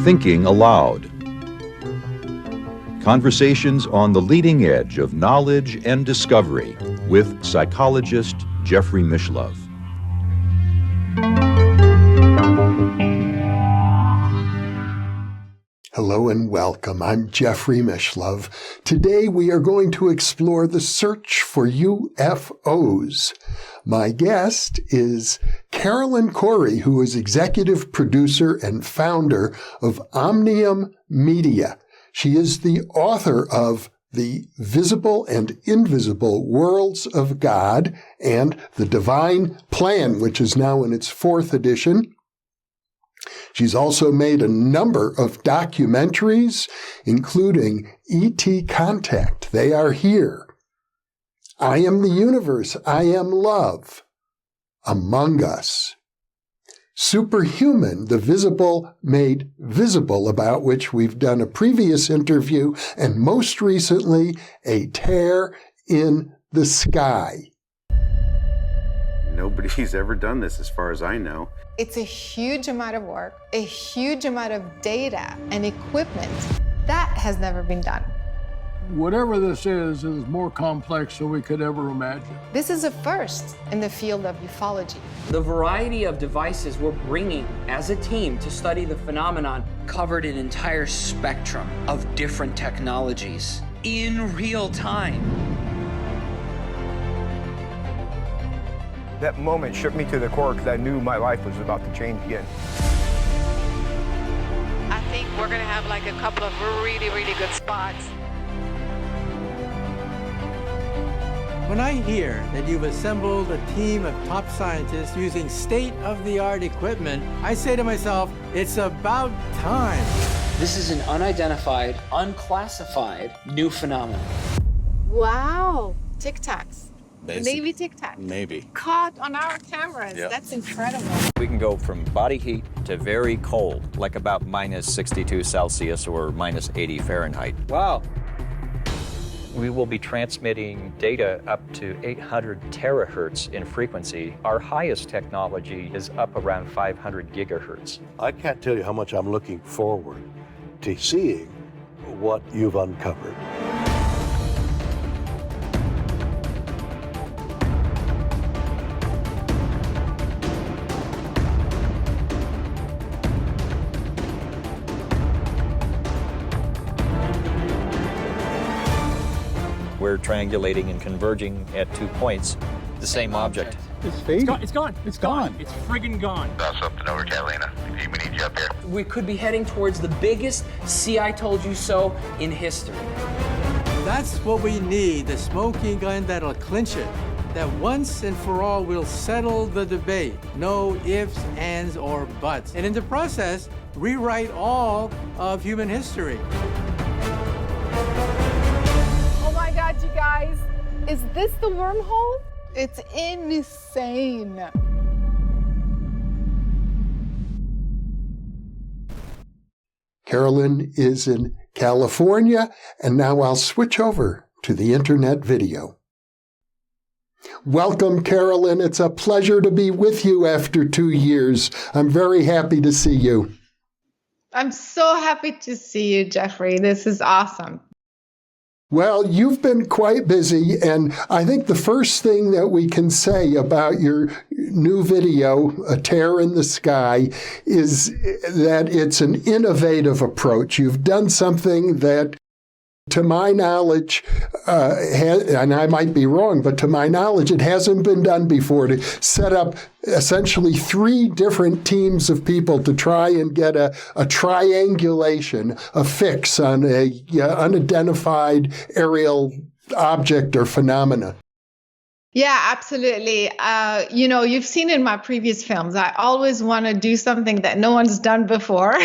Thinking Aloud. Conversations on the leading edge of knowledge and discovery with psychologist Jeffrey Mishlove. Hello and welcome. I'm Jeffrey Mishlove. Today we are going to explore the search for UFOs. My guest is Cory, who is executive producer and founder of Omnium Media. She is the author of The Visible and Invisible Worlds of God and The Divine Plan, which is now in its 4th edition. She's also made a number of documentaries, including E.T. Contact, They Are Here, I Am the Universe, I Am Love, Among Us, Superhuman, The Visible Made Visible, about which we've done a previous interview, and most recently, A Tear in the Sky. Nobody's ever done this as far as I know. It's a huge amount of work, a huge amount of data and equipment. That has never been done. Whatever this is more complex than we could ever imagine. This is a first in the field of ufology. The variety of devices we're bringing as a team to study the phenomenon covered an entire spectrum of different technologies in real time. That moment shook me to the core because I knew my life was about to change again. I think we're going to have like a couple of really, really good spots. When I hear that you've assembled a team of top scientists using state-of-the-art equipment, I say to myself, it's about time. This is an unidentified, unclassified new phenomenon. Wow, tic-tacs. Basically, Maybe tic-tac. Maybe. Caught on our cameras. Yep. That's incredible. We can go from body heat to very cold, like about minus 62 Celsius or minus 80 Fahrenheit. Wow. We will be transmitting data up to 800 terahertz in frequency. Our highest technology is up around 500 gigahertz. I can't tell you how much I'm looking forward to seeing what you've uncovered. We're triangulating and converging at 2 points, the same object. It's fading. It's gone. It's gone. It's friggin' gone. Saw something over Catalina. We need you up here. We could be heading towards the biggest "see I told you so" in history. That's what we need, the smoking gun that'll clinch it. That once and for all will settle the debate. No ifs, ands, or buts. And in the process, rewrite all of human history. You guys, is this the wormhole? It's insane. Carolyn is in California, and now I'll switch over to the internet video. Welcome, Carolyn. It's a pleasure to be with you after 2 years. I'm very happy to see you. I'm so happy to see you, Jeffrey. This is awesome. Well, you've been quite busy, and I think the first thing that we can say about your new video, A Tear in the Sky, is that it's an innovative approach. You've done something that, to my knowledge, and I might be wrong, but to my knowledge, it hasn't been done before, to set up essentially 3 different teams of people to try and get a triangulation, a fix on a unidentified aerial object or phenomena. Yeah, absolutely. You've seen in my previous films, I always want to do something that no one's done before.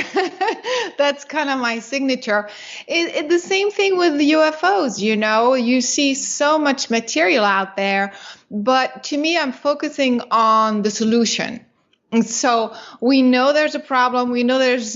That's kind of my signature. The same thing with the UFOs, you see so much material out there, but to me, I'm focusing on the solution. And so we know there's a problem. We know there's,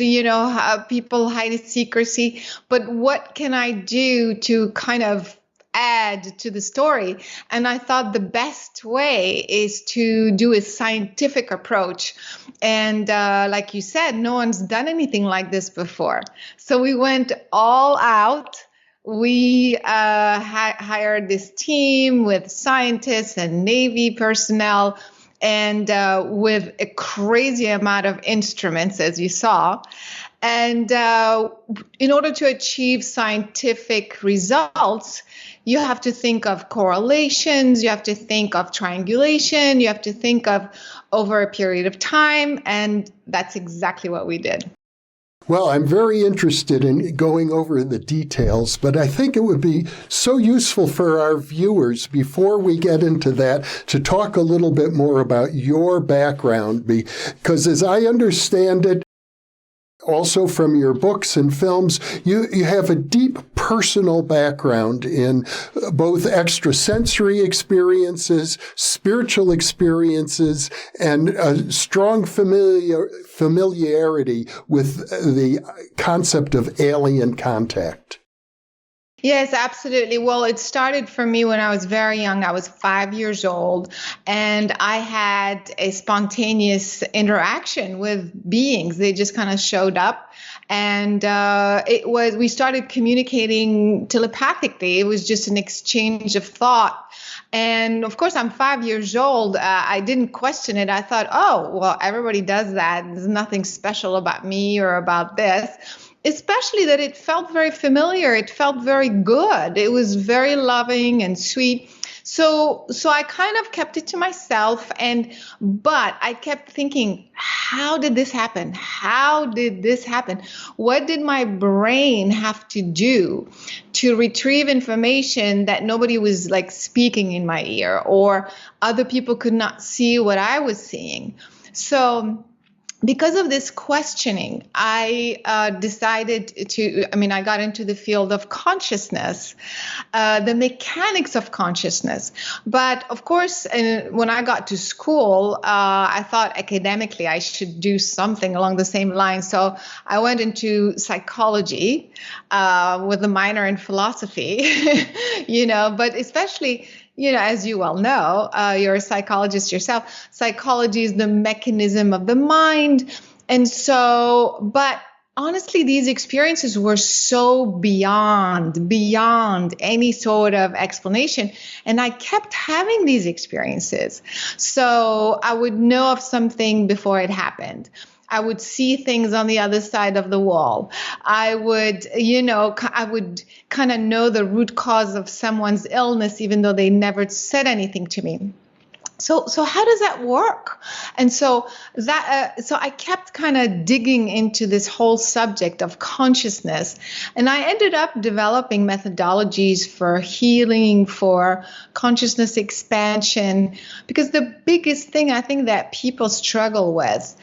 people hide secrecy, but what can I do to kind of add to the story. And I thought the best way is to do a scientific approach. And like you said, no one's done anything like this before. So we went all out. We hired this team with scientists and Navy personnel and with a crazy amount of instruments, as you saw. And in order to achieve scientific results, you have to think of correlations, you have to think of triangulation, you have to think of over a period of time, and that's exactly what we did. Well, I'm very interested in going over the details, but I think it would be so useful for our viewers, before we get into that, to talk a little bit more about your background, because as I understand it, also from your books and films, you have a deep personal background in both extrasensory experiences, spiritual experiences, and a strong familiarity with the concept of alien contact. Yes, absolutely. Well, it started for me when I was very young. I was 5 years old, and I had a spontaneous interaction with beings. They just kind of showed up, and we started communicating telepathically. It was just an exchange of thought. And of course, I'm 5 years old. I didn't question it. I thought, oh, well, everybody does that. There's nothing special about me or about this. Especially that it felt very familiar. It felt very good. It was very loving and sweet. So I kind of kept it to myself, but I kept thinking, how did this happen? How did this happen? What did my brain have to do to retrieve information that nobody was like speaking in my ear, or other people could not see what I was seeing? So because of this questioning, I decided I got into the field of consciousness, the mechanics of consciousness. But of course, when I got to school, I thought academically I should do something along the same line. So I went into psychology with a minor in philosophy, but especially, as you well know, you're a psychologist yourself. Psychology is the mechanism of the mind. And so, but honestly, these experiences were so beyond any sort of explanation. And I kept having these experiences. So I would know of something before it happened. I would see things on the other side of the wall. I would kind of know the root cause of someone's illness, even though they never said anything to me. So how does that work? And so I kept kind of digging into this whole subject of consciousness, and I ended up developing methodologies for healing, for consciousness expansion, because the biggest thing I think that people struggle with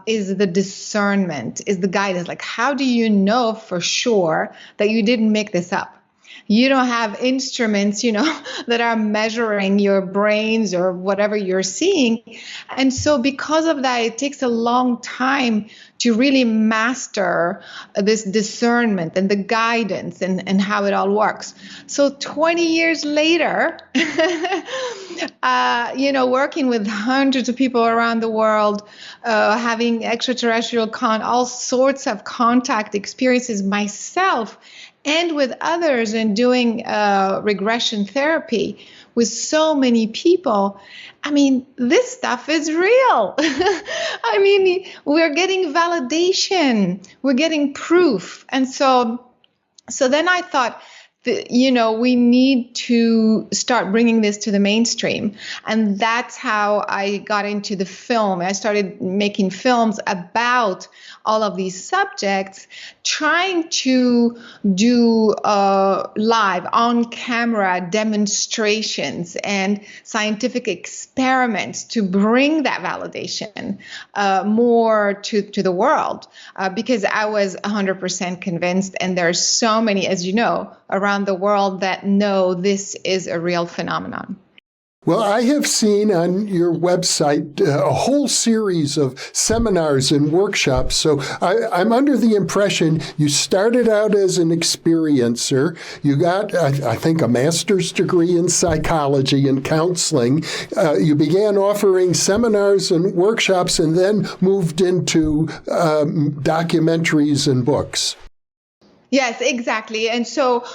is the discernment, is the guidance. Like, how do you know for sure that you didn't make this up? You don't have instruments, that are measuring your brains or whatever you're seeing. And so because of that, it takes a long time to really master this discernment and the guidance and how it all works. So 20 years later, working with hundreds of people around the world, having extraterrestrial all sorts of contact experiences myself, and with others, and doing regression therapy with so many people. This stuff is real. We're getting validation. We're getting proof. And so then I thought, we need to start bringing this to the mainstream. And that's how I got into the film. I started making films about all of these subjects, trying to do live, on-camera demonstrations and scientific experiments to bring that validation more to the world, because I was 100% convinced, and there's so many, as you know, around the world that know this is a real phenomenon. Well, I have seen on your website a whole series of seminars and workshops. So I'm under the impression you started out as an experiencer. You got, I think, a master's degree in psychology and counseling. You began offering seminars and workshops and then moved into documentaries and books. Yes, exactly. And so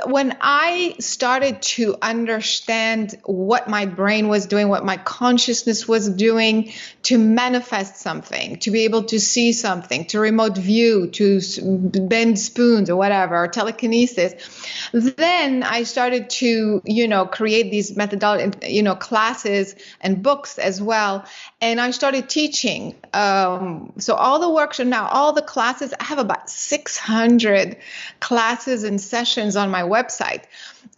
when I started to understand what my brain was doing, what my consciousness was doing to manifest something, to be able to see something, to remote view, to bend spoons or whatever, or telekinesis, then I started to, create these methodology, classes and books as well. And I started teaching. So all the workshops now, all the classes, I have about 600 classes and sessions on my website.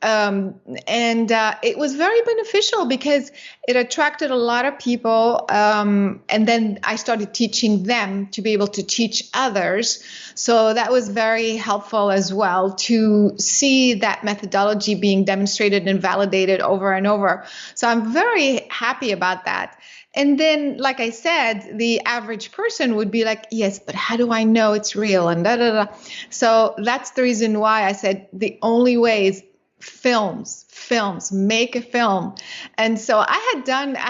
It was very beneficial because it attracted a lot of people. And then I started teaching them to be able to teach others. So that was very helpful as well to see that methodology being demonstrated and validated over and over. So I'm very happy about that. And then, like I said, the average person would be like, yes, but how do I know it's real? And da, da, da. So that's the reason why I said the only way is films, make a film. And so I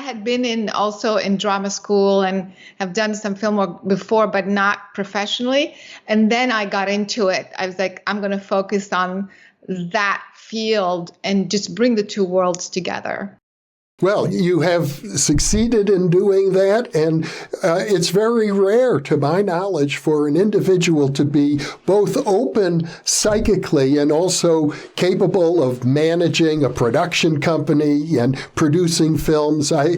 had been also in drama school and have done some film work before, but not professionally. And then I got into it. I was like, I'm going to focus on that field and just bring the two worlds together. Well, you have succeeded in doing that, and it's very rare, to my knowledge, for an individual to be both open psychically and also capable of managing a production company and producing films. I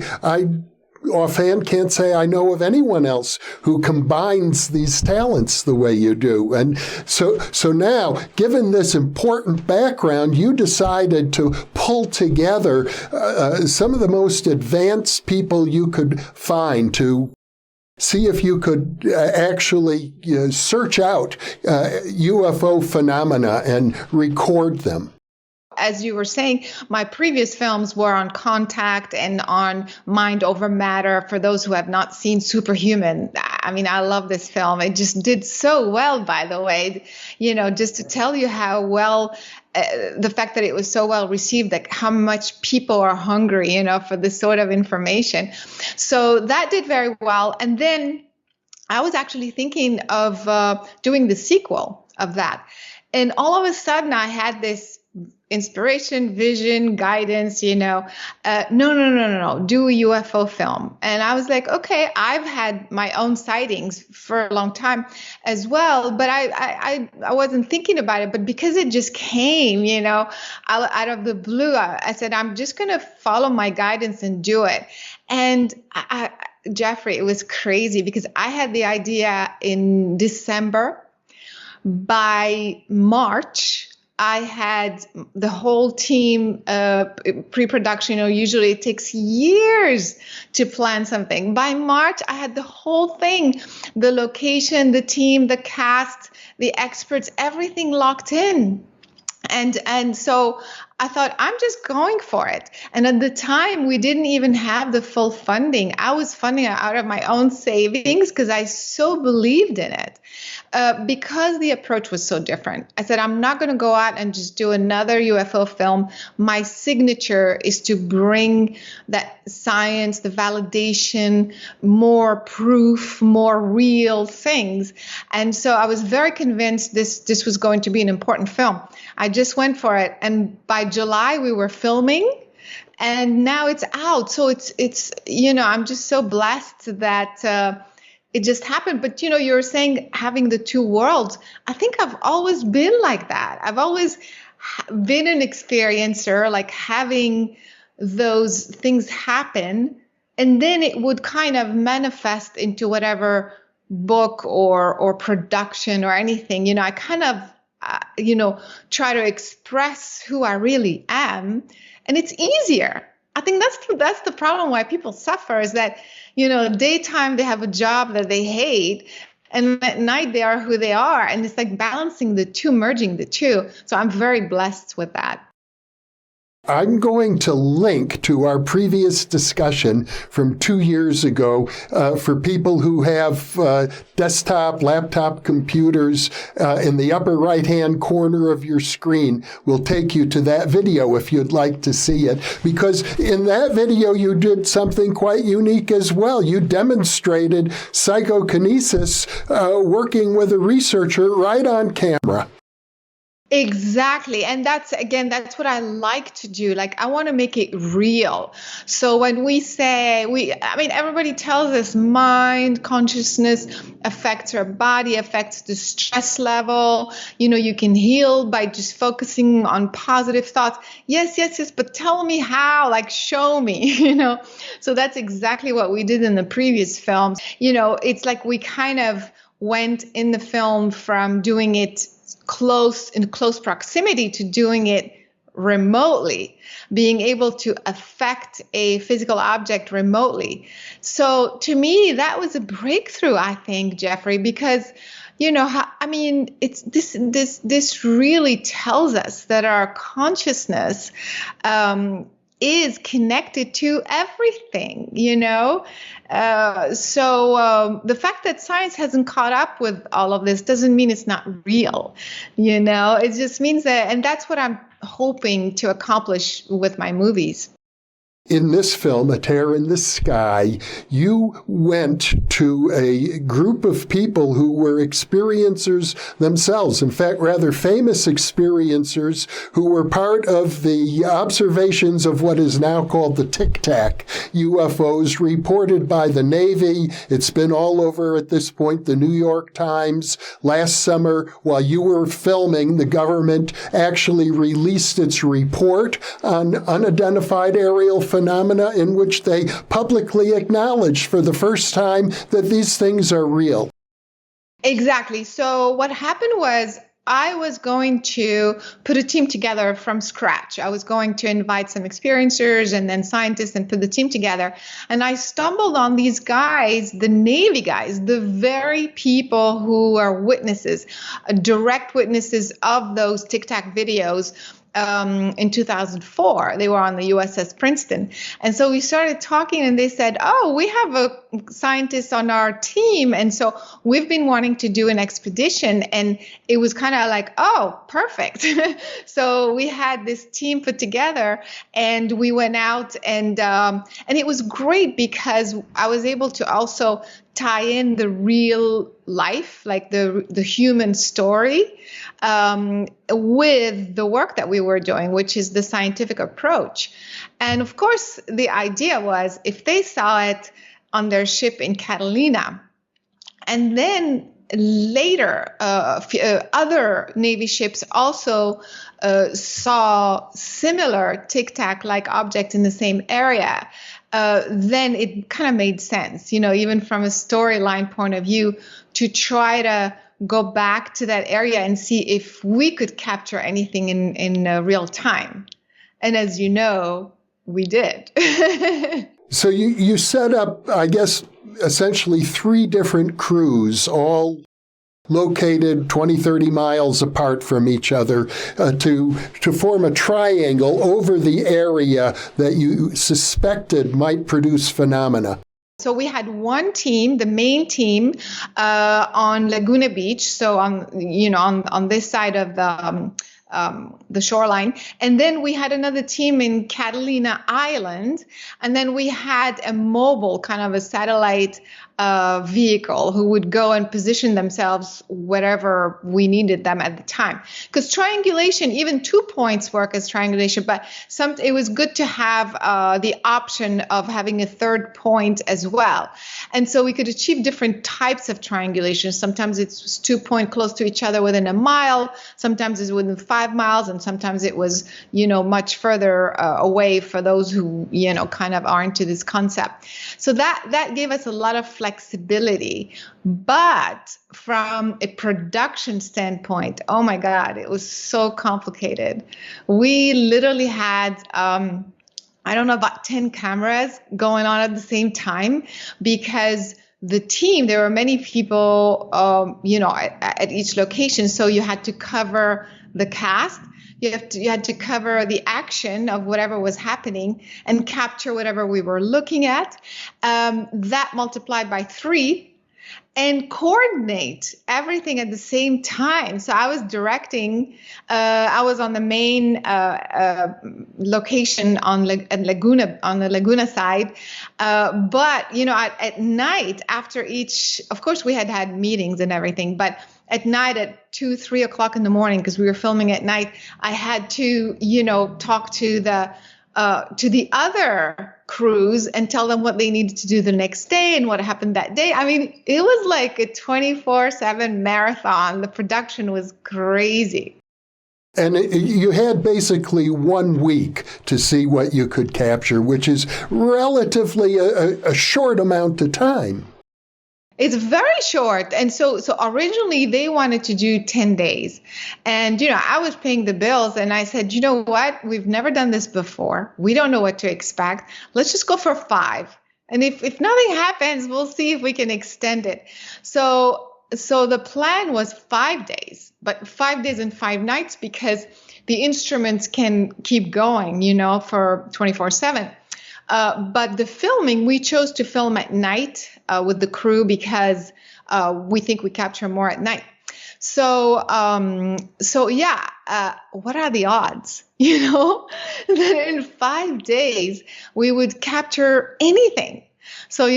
offhand can't say I know of anyone else who combines these talents the way you do. And so now, given this important background, you decided to pull together some of the most advanced people you could find to see if you could actually search out UFO phenomena and record them. As you were saying, my previous films were on contact and on mind over matter. For those who have not seen Superhuman, I mean, I love this film. It just did so well, by the way, just to tell you how well, the fact that it was so well received, like how much people are hungry, for this sort of information. So that did very well. And then I was actually thinking of doing the sequel of that. And all of a sudden I had this inspiration, vision, guidance, no, do a UFO film. And I was like, okay, I've had my own sightings for a long time as well, but I wasn't thinking about it. But because it just came, out of the blue, I said, I'm just going to follow my guidance and do it. And Jeffrey, it was crazy because I had the idea in December. By March, I had the whole team pre-production. Usually it takes years to plan something. By March, I had the whole thing, the location, the team, the cast, the experts, everything locked in. And so I thought, I'm just going for it. And at the time, we didn't even have the full funding. I was funding it out of my own savings because I so believed in it. Because the approach was so different. I said, I'm not going to go out and just do another UFO film. My signature is to bring that science, the validation, more proof, more real things. And so I was very convinced this was going to be an important film. I just went for it. And by July, we were filming. And now it's out. So it's I'm just so blessed that it just happened. But, you were saying having the two worlds. I think I've always been like that. I've always been an experiencer, like having those things happen. And then it would kind of manifest into whatever book or production or anything. I kind of, try to express who I really am. And it's easier. I think that's the problem why people suffer is that, daytime they have a job that they hate, and at night they are who they are. And it's like balancing the two, merging the two. So I'm very blessed with that. I'm going to link to our previous discussion from 2 years ago for people who have desktop, laptop computers. In the upper right-hand corner of your screen will take you to that video if you'd like to see it. Because in that video, you did something quite unique as well. You demonstrated psychokinesis working with a researcher right on camera. Exactly. And that's what I like to do. Like, I want to make it real. So when we say everybody tells us mind, consciousness affects our body, affects the stress level. You can heal by just focusing on positive thoughts. Yes. But tell me how, like, show me, So that's exactly what we did in the previous films. It's like we kind of went in the film from doing it in close proximity to doing it remotely, being able to affect a physical object remotely. So to me, that was a breakthrough, I think, Jeffrey, because it's this really tells us that our consciousness is connected to everything, So the fact that science hasn't caught up with all of this doesn't mean it's not real, It just means that, and that's what I'm hoping to accomplish with my movies. In this film, A Tear in the Sky, you went to a group of people who were experiencers themselves, in fact, rather famous experiencers who were part of the observations of what is now called the tic-tac UFOs reported by the Navy. It's been all over at this point, the New York Times. Last summer, while you were filming, the government actually released its report on unidentified aerial phenomena in which they publicly acknowledged for the first time that these things are real. Exactly. So what happened was I was going to put a team together from scratch. I was going to invite some experiencers and then scientists and put the team together. And I stumbled on these guys, the Navy guys, the very people who are witnesses, direct witnesses of those tic-tac videos. In 2004, they were on the USS Princeton. And so we started talking and they said, oh, we have a scientist on our team. And so we've been wanting to do an expedition. And it was kind of like, oh, perfect. So we had this team put together and we went out and it was great because I was able to also tie in the real life, like the human story, with the work that we were doing, which is the scientific approach. And of course, the idea was if they saw it on their ship in Catalina, and then later other Navy ships also saw similar tic-tac-like objects in the same area, then it kind of made sense, even from a storyline point of view, to try to go back to that area and see if we could capture anything in real time. And as you know, we did. So you set up, I guess, essentially 3 different crews, all located 20, 30 miles apart from each other, to form a triangle over the area that you suspected might produce phenomena. So we had one team, the main team, on Laguna Beach, so on this side of the shoreline. And then we had another team in Catalina Island. And then we had a mobile, kind of a satellite vehicle who would go and position themselves wherever we needed them at the time. Because triangulation, even 2 points work as triangulation, but it was good to have the option of having a third point as well. And so we could achieve different types of triangulation. Sometimes it was 2 points close to each other within a mile. Sometimes it's within 5 miles. And sometimes it was, much further away for those who, kind of are into this concept. So that gave us a lot of flexibility. But from a production standpoint, oh my God, it was so complicated. We literally had, about 10 cameras going on at the same time because the team, there were many people, at each location. So you had to cover the cast, You had to cover the action of whatever was happening and capture whatever we were looking at. That multiplied by 3. And coordinate everything at the same time. So I was directing. I was on the main location on the Laguna side. But at night after each, of course, we had meetings and everything. But at night at 2, 3 o'clock in the morning, because we were filming at night, I had to talk to the other crews and tell them what they needed to do the next day and what happened that day. I mean, it was like a 24/7 marathon. The production was crazy. And you had basically 1 week to see what you could capture, which is relatively a short amount of time. It's very short. And so originally they wanted to do 10 days. And, I was paying the bills and I said, you know what? We've never done this before. We don't know what to expect. Let's just go for 5. And if nothing happens, we'll see if we can extend it. So the plan was 5 days, but 5 days and 5 nights because the instruments can keep going, for 24/7. But the filming, we chose to film at night with the crew because we think we capture more at night. So what are the odds, that in 5 days we would capture anything? So,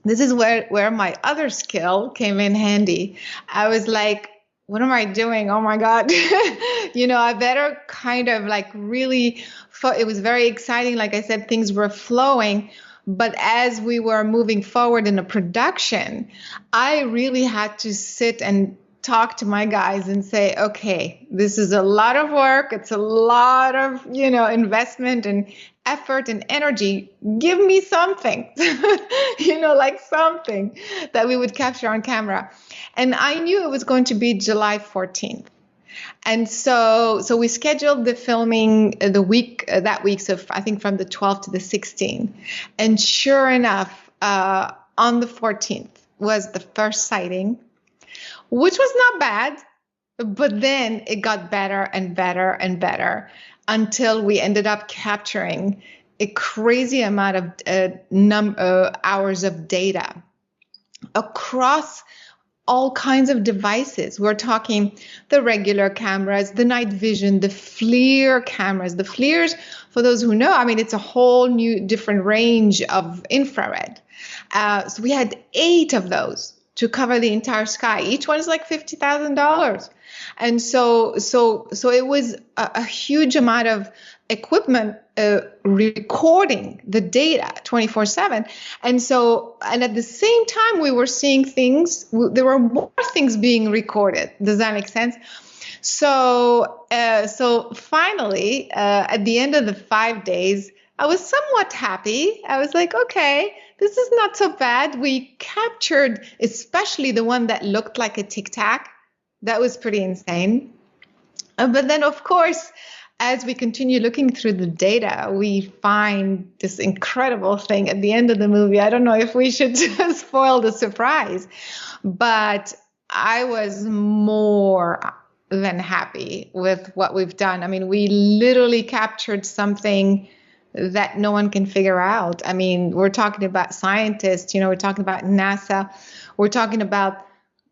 this is where my other skill came in handy. I was like, what am I doing? Oh my God. I better kind of like really, it was very exciting. Like I said, things were flowing. But as we were moving forward in the production, I really had to sit and talk to my guys and say, okay, this is a lot of work. It's a lot of, investment and effort and energy. Give me something, like something that we would capture on camera. And I knew it was going to be July 14th. And so we scheduled the filming that week. So I think from the 12th to the 16th. And sure enough, on the 14th was the first sighting, which was not bad, but then it got better and better and better until we ended up capturing a crazy amount of hours of data across all kinds of devices. We're talking the regular cameras, the night vision, the FLIR cameras. The FLIRs, for those who know, it's a whole new different range of infrared. So we had 8 of those to cover the entire sky. Each one is like $50,000. And so it was a huge amount of equipment recording the data 24/7. And at the same time, we were seeing things, there were more things being recorded. Does that make sense? So finally, at the end of the 5 days, I was somewhat happy. I was like, okay, this is not so bad. We captured especially the one that looked like a tic-tac. That was pretty insane. But then, of course, as we continue looking through the data, we find this incredible thing at the end of the movie. I don't know if we should spoil the surprise, but I was more than happy with what we've done. We literally captured something that no one can figure out. We're talking about scientists, we're talking about NASA, we're talking about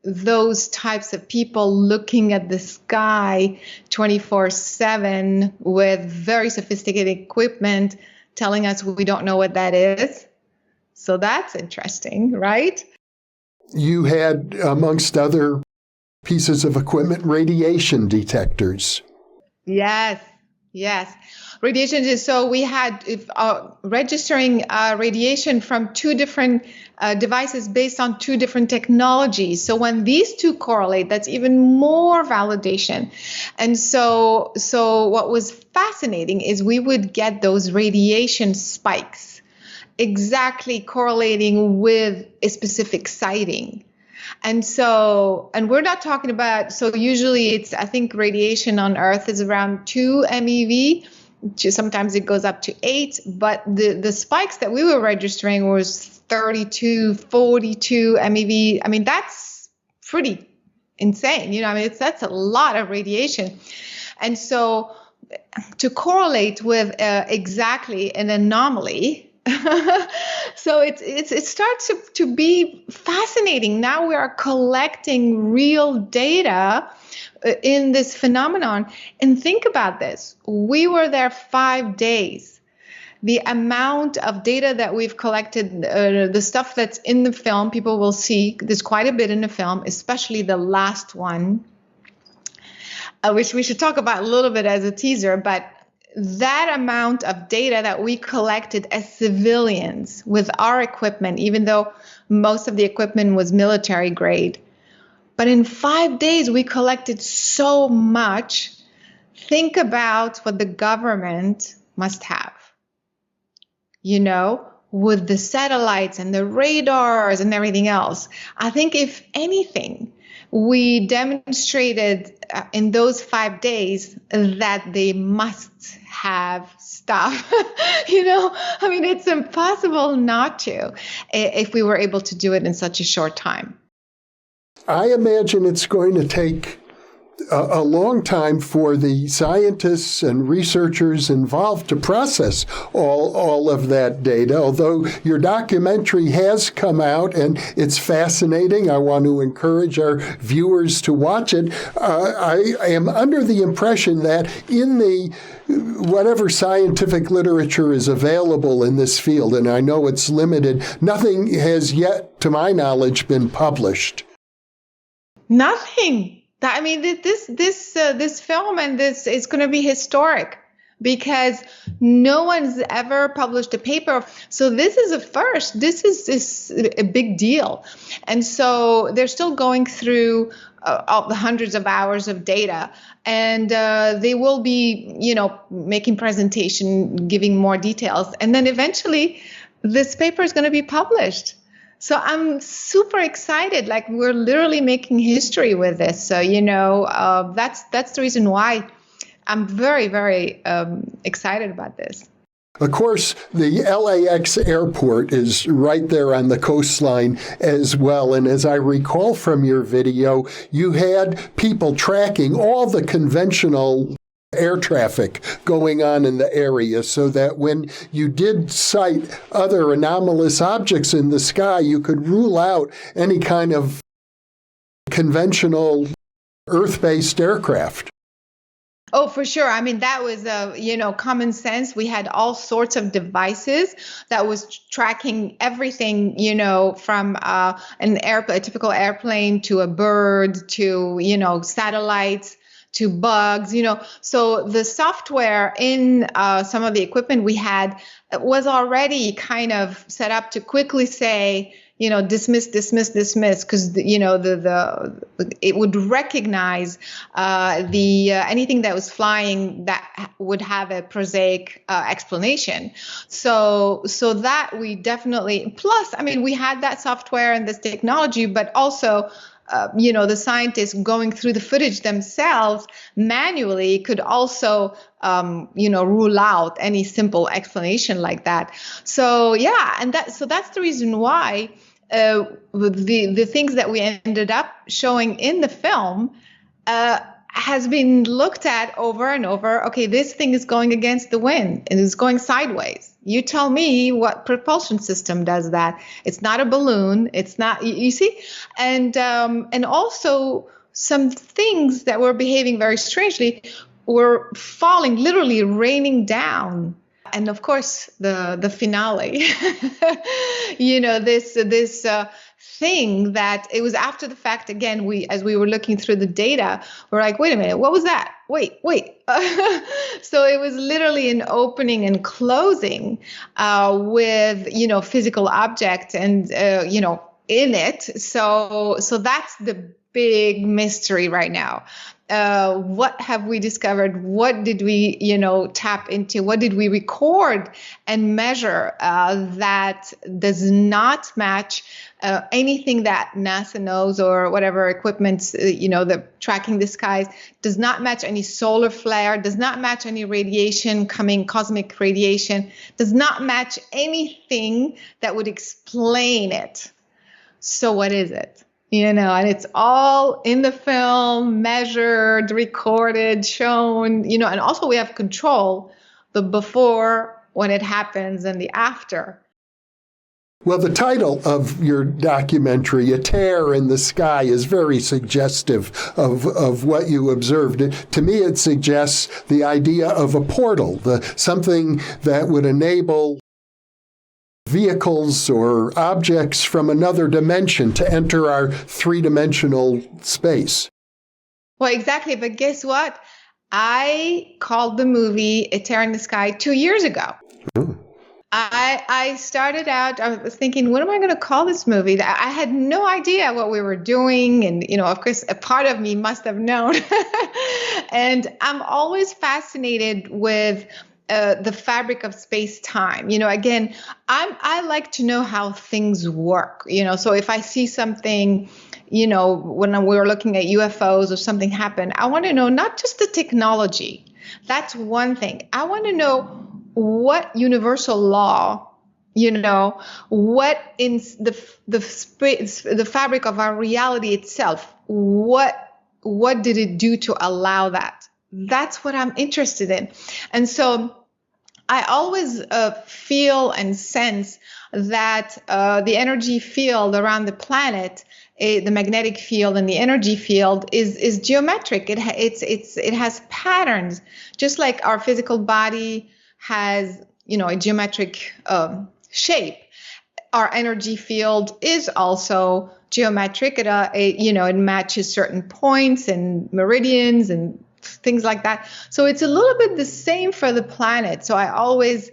those types of people looking at the sky 24/7 with very sophisticated equipment telling us we don't know what that is. So that's interesting, right? You had, amongst other pieces of equipment, radiation detectors. Yes. Radiation. So we had registering radiation from 2 different devices based on 2 different technologies. So when these 2 correlate, that's even more validation. And so what was fascinating is we would get those radiation spikes exactly correlating with a specific sighting. And we're not talking about, so usually I think radiation on Earth is around 2 MeV. Sometimes it goes up to 8, but the spikes that we were registering was 32, 42 MeV. That's pretty insane. That's a lot of radiation. And so to correlate with exactly an anomaly, so it starts to be fascinating. Now we are collecting real data in this phenomenon. And think about this. We were there 5 days. The amount of data that we've collected, the stuff that's in the film, people will see, there's quite a bit in the film, especially the last one, which we should talk about a little bit as a teaser, but that amount of data that we collected as civilians with our equipment, even though most of the equipment was military grade. But in 5 days, we collected so much. Think about what the government must have, with the satellites and the radars and everything else. I think if anything, we demonstrated in those 5 days that they must have stuff. It's impossible not to if we were able to do it in such a short time. I imagine it's going to take a long time for the scientists and researchers involved to process all of that data, although your documentary has come out and it's fascinating. I want to encourage our viewers to watch it. I am under the impression that in the whatever scientific literature is available in this field, and I know it's limited, nothing has yet, to my knowledge, been published. Nothing. This film and this is going to be historic because no one's ever published a paper. So this is a first. This is a big deal. And so they're still going through all the hundreds of hours of data. And they will be, making presentation, giving more details. And then eventually this paper is going to be published. So I'm super excited. Like we're literally making history with this. So, that's the reason why I'm very, very excited about this. Of course, the LAX airport is right there on the coastline as well. And as I recall from your video, you had people tracking all the conventional air traffic going on in the area so that when you did sight other anomalous objects in the sky, you could rule out any kind of conventional Earth-based aircraft. Oh, for sure. That was, common sense. We had all sorts of devices that was tracking everything, from a typical airplane to a bird to, satellites to bugs, So the software in some of the equipment we had was already kind of set up to quickly say, dismiss, because it would recognize anything that was flying that would have a prosaic explanation. So that we definitely, plus, we had that software and this technology, but also the scientists going through the footage themselves manually could also, rule out any simple explanation like that. So, yeah, and that's the reason why the things that we ended up showing in the film has been looked at over and over. Okay, this thing is going against the wind and it's going sideways. You tell me what propulsion system does that. It's not a balloon. It's not, you see? And also some things that were behaving very strangely were falling, literally raining down. And of course, the finale, this thing that it was after the fact. Again, as we were looking through the data, we're like, wait a minute, what was that? Wait. So it was literally an opening and closing with, physical object and, in it. So that's the big mystery right now. What have we discovered? What did we, tap into? What did we record and measure that does not match anything that NASA knows or whatever equipment, the tracking the skies, does not match any solar flare, does not match any radiation coming, cosmic radiation, does not match anything that would explain it. So what is it? and it's all in the film, measured, recorded, shown, and also we have control, the before when it happens and the after. Well, the title of your documentary, A Tear in the Sky, is very suggestive of what you observed. To me, it suggests the idea of a portal, something that would enable vehicles or objects from another dimension to enter our three-dimensional space. Well, exactly. But guess what? I called the movie A Tear in the Sky 2 years ago. Oh. I started out, I was thinking, what am I going to call this movie? I had no idea what we were doing. And, of course, a part of me must have known. And I'm always fascinated with the fabric of space-time. Again, I like to know how things work. So if I see something, when we were looking at UFOs or something happen, I want to know not just the technology. That's one thing. I want to know what universal law, what in the fabric of our reality itself, what did it do to allow that? That's what I'm interested in. And so I always feel and sense that the energy field around the planet, the magnetic field and the energy field is geometric. It has patterns, just like our physical body has, a geometric shape. Our energy field is also geometric. It matches certain points and meridians and things like that. So it's a little bit the same for the planet. So I always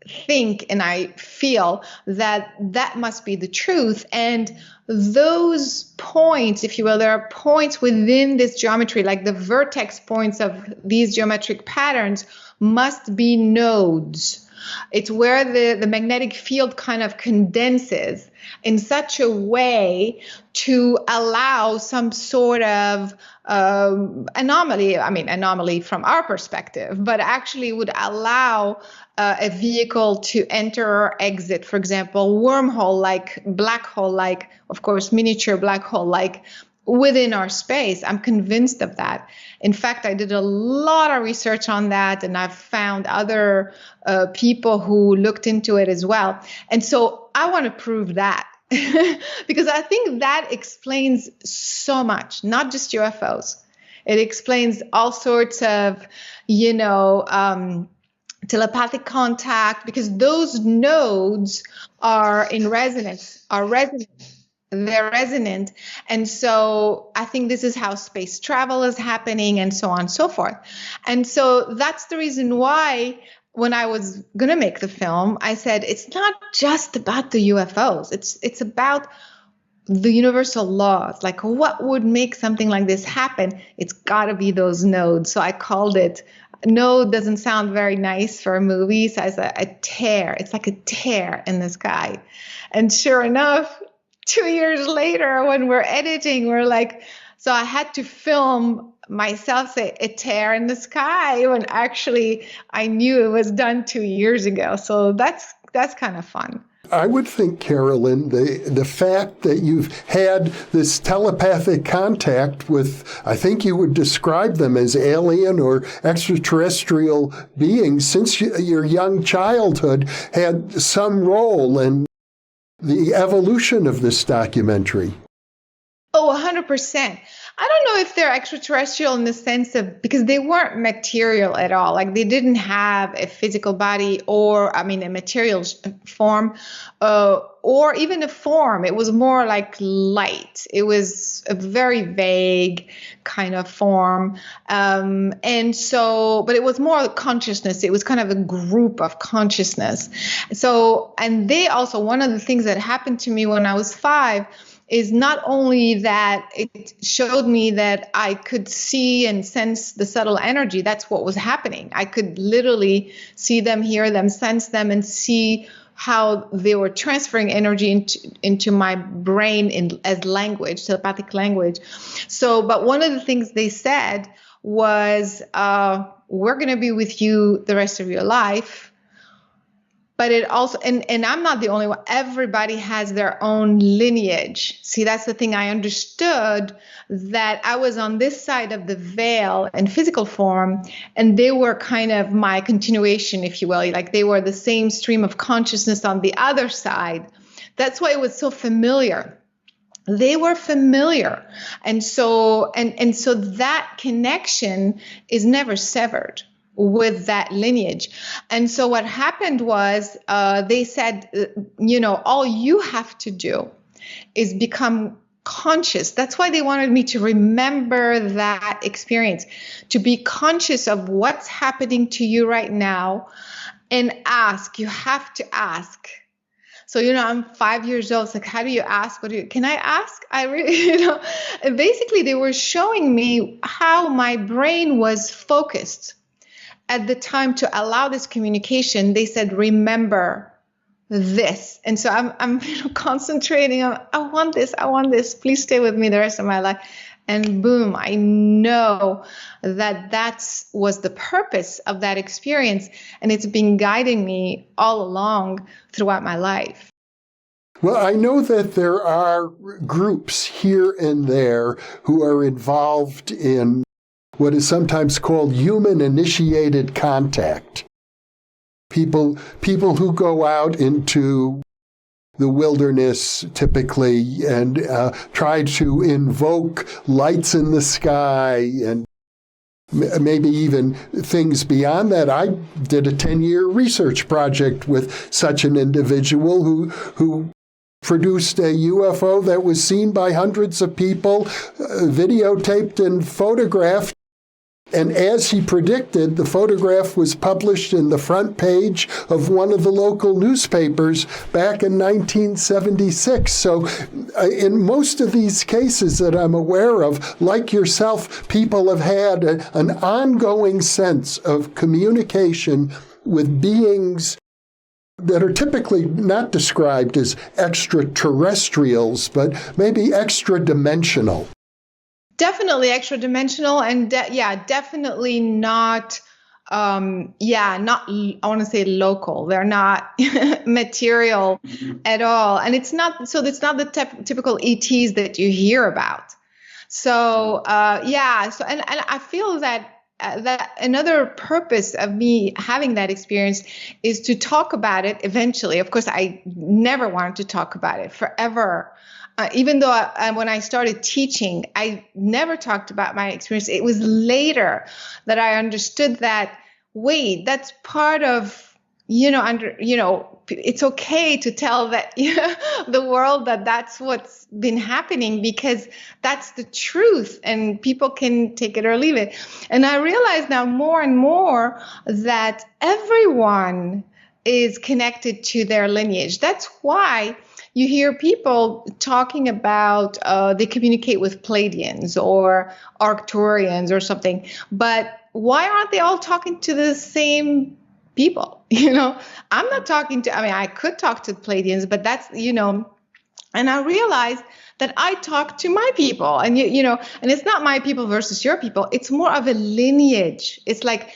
think and I feel that must be the truth. And those points, if you will, there are points within this geometry, like the vertex points of these geometric patterns must be nodes. It's where the magnetic field kind of condenses in such a way to allow some sort of anomaly from our perspective, but actually would allow a vehicle to enter or exit, for example, wormhole-like, black hole-like, of course, miniature black hole-like, within our space. I'm convinced of that. In fact, I did a lot of research on that, and I've found other people who looked into it as well. And so I want to prove that because I think that explains so much, not just UFOs. It explains all sorts of, telepathic contact, because those nodes are in resonance, they're resonant. And so I think this is how space travel is happening and so on and so forth. And so that's the reason why when I was going to make the film, I said, it's not just about the UFOs. It's about the universal laws. Like, what would make something like this happen? It's got to be those nodes. So I called it, node doesn't sound very nice for a movie. So I said, a tear. It's like a tear in the sky. And sure enough, 2 years later, when we're editing, we're like, so I had to film myself say a tear in the sky when actually I knew it was done 2 years ago. So that's kind of fun. I would think, Carolyn, the fact that you've had this telepathic contact with, I think you would describe them as alien or extraterrestrial beings since your young childhood had some role in the evolution of this documentary. Oh, 100%. I don't know if they're extraterrestrial in the sense of, because they weren't material at all. Like, they didn't have a physical body or, a material form, or even a form. It was more like light. It was a very vague kind of form. And so, but it was more consciousness. It was kind of a group of consciousness. So, and they also, one of the things that happened to me when I was 5 is not only that it showed me that I could see and sense the subtle energy. That's what was happening. I could literally see them, hear them, sense them, and see how they were transferring energy into my brain as language, telepathic language. So, but one of the things they said was, we're going to be with you the rest of your life. But it also, and I'm not the only one, everybody has their own lineage. See, that's the thing. I understood that I was on this side of the veil in physical form, and they were kind of my continuation, if you will. Like they were the same stream of consciousness on the other side. That's why it was so familiar. They were familiar. And so that connection is never severed with that lineage. And so what happened was they said, all you have to do is become conscious. That's why they wanted me to remember that experience, to be conscious of what's happening to you right now and ask. You have to ask. So, I'm 5 years old. It's like, how do you ask? Can I ask? I really, and basically they were showing me how my brain was focused at the time to allow this communication. They said, remember this. And so I'm concentrating on, I want this. Please stay with me the rest of my life. And boom, I know that was the purpose of that experience. And it's been guiding me all along throughout my life. Well, I know that there are groups here and there who are involved in what is sometimes called human-initiated contact. People who go out into the wilderness typically and try to invoke lights in the sky and maybe even things beyond that. I did a 10-year research project with such an individual who produced a UFO that was seen by hundreds of people, videotaped and photographed. And as he predicted, the photograph was published in the front page of one of the local newspapers back in 1976. So in most of these cases that I'm aware of, like yourself, people have had an ongoing sense of communication with beings that are typically not described as extraterrestrials, but maybe extra-dimensional. Definitely extra-dimensional, and definitely not, I want to say local. They're not material at all. And it's not the typical ETs that you hear about. So, and I feel that another purpose of me having that experience is to talk about it eventually. Of course, I never wanted to talk about it forever. Even though when I started teaching, I never talked about my experience. It was later that I understood that, wait, that's part of, it's okay to tell that the world that that's what's been happening, because that's the truth and people can take it or leave it. And I realize now more and more that everyone is connected to their lineage. That's why you hear people talking about they communicate with Pleiadians or Arcturians or something. But why aren't they all talking to the same people? I'm not talking to, I could talk to Pleiadians, but that's, and I realized that I talk to my people and, and it's not my people versus your people. It's more of a lineage. It's like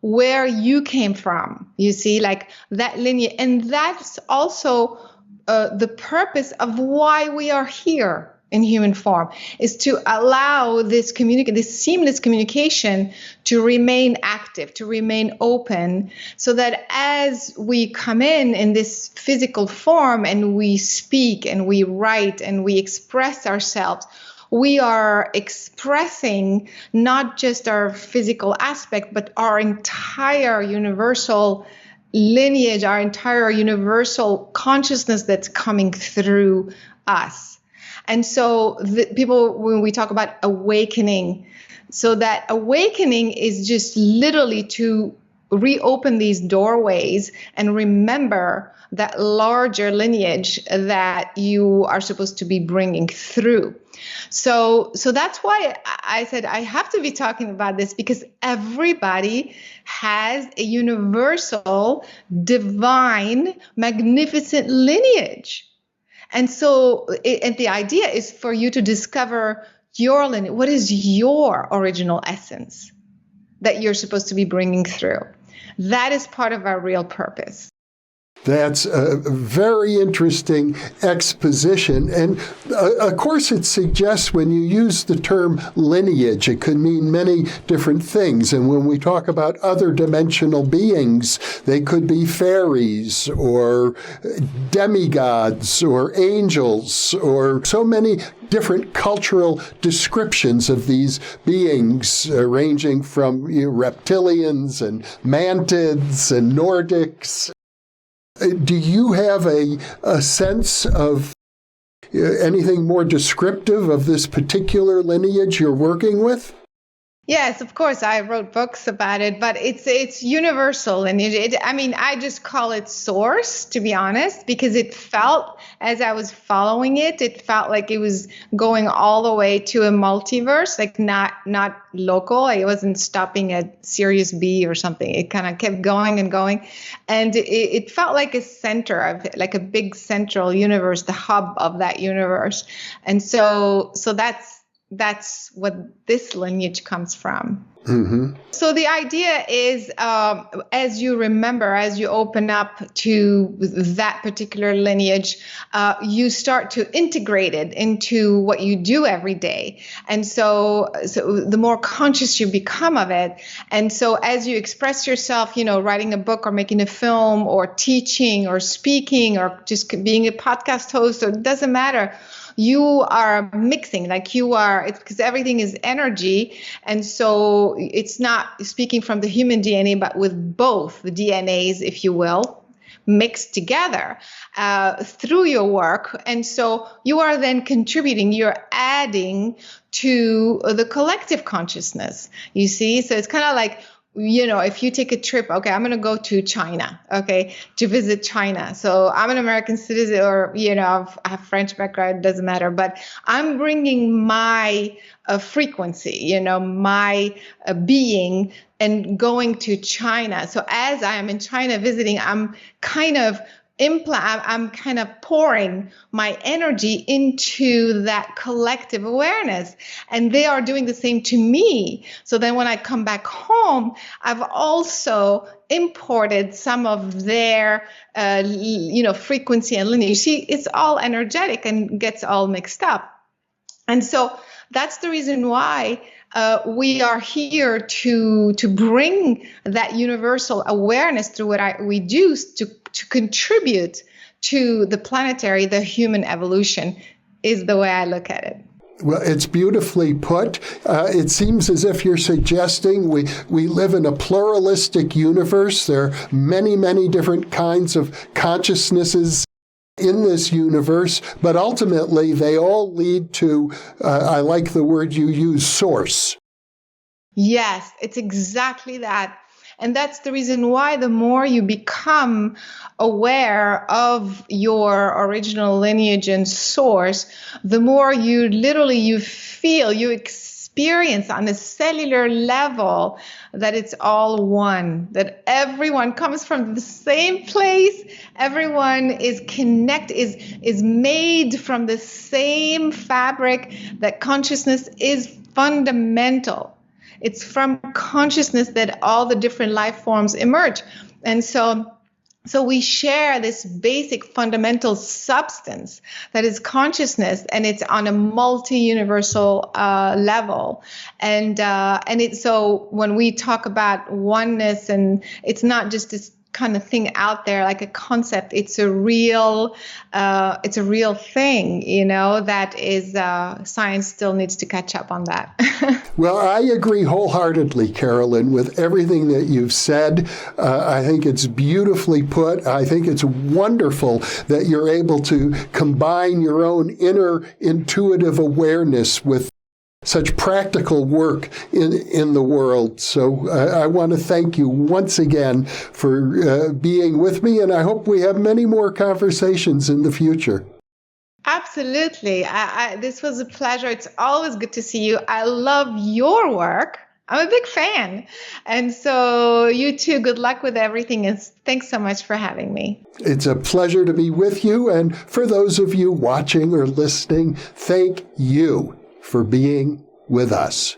where you came from, you see, like that lineage. And that's also the purpose of why we are here in human form, is to allow this seamless communication to remain active, to remain open, so that as we come in this physical form and we speak and we write and we express ourselves, we are expressing not just our physical aspect, but our entire universal lineage, our entire universal consciousness that's coming through us. And so people, when we talk about awakening, so that awakening is just literally to reopen these doorways and remember that larger lineage that you are supposed to be bringing through. So that's why I said I have to be talking about this, because everybody has a universal, divine, magnificent lineage. And so and the idea is for you to discover your lineage. What is your original essence that you're supposed to be bringing through? That is part of our real purpose. That's a very interesting exposition. And of course, it suggests when you use the term lineage, it could mean many different things. And when we talk about other dimensional beings, they could be fairies or demigods or angels or so many different cultural descriptions of these beings, ranging from reptilians and mantids and Nordics. Do you have a sense of anything more descriptive of this particular lineage you're working with? Yes, of course. I wrote books about it, but it's universal. And I just call it source, to be honest, because it felt, as I was following it, it felt like it was going all the way to a multiverse, like not local. I wasn't stopping at Sirius B or something. It kind of kept going and going. And it felt like a center of it, like a big central universe, the hub of that universe. And so that's what this lineage comes from. Mm-hmm. So the idea is, as you remember, as you open up to that particular lineage, you start to integrate it into what you do every day. And so the more conscious you become of it. And so as you express yourself, writing a book or making a film or teaching or speaking or just being a podcast host, or it doesn't matter. You are mixing, it's because everything is energy. And so it's not speaking from the human DNA, but with both the DNAs, if you will, mixed together through your work. And so you are then contributing, you're adding to the collective consciousness, you see? So it's kind of like, if you take a trip, okay, I'm going to go to China, okay, to visit China. So I'm an American citizen or, I have French background, doesn't matter. But I'm bringing my frequency, my being and going to China. So as I am in China visiting, I'm kind of pouring my energy into that collective awareness, and they are doing the same to me. So then when I come back home, I've also imported some of their, frequency and lineage. You see, it's all energetic and gets all mixed up. And so that's the reason why we are here to bring that universal awareness through what we do to contribute to the human evolution, is the way I look at it. Well, it's beautifully put. It seems as if you're suggesting we live in a pluralistic universe. There are many, many different kinds of consciousnesses in this universe, but ultimately they all lead to, I like the word you use, source. Yes, it's exactly that. And that's the reason why the more you become aware of your original lineage and source, the more you feel, you experience on a cellular level that it's all one, that everyone comes from the same place, everyone is connected, is made from the same fabric, that consciousness is fundamental. It's from consciousness that all the different life forms emerge. And so we share this basic fundamental substance that is consciousness, and it's on a multi-universal level. And so when we talk about oneness, and it's not just this kind of thing out there like a concept, it's a real thing, that is science still needs to catch up on that. Well, I agree wholeheartedly, Carolyn, with everything that you've said. I think it's beautifully put. I think it's wonderful that you're able to combine your own inner intuitive awareness with such practical work in the world. So I want to thank you once again for being with me, and I hope we have many more conversations in the future. Absolutely. This was a pleasure. It's always good to see you. I love your work. I'm a big fan. And so you too, good luck with everything. And thanks so much for having me. It's a pleasure to be with you. And for those of you watching or listening, thank you for being with us.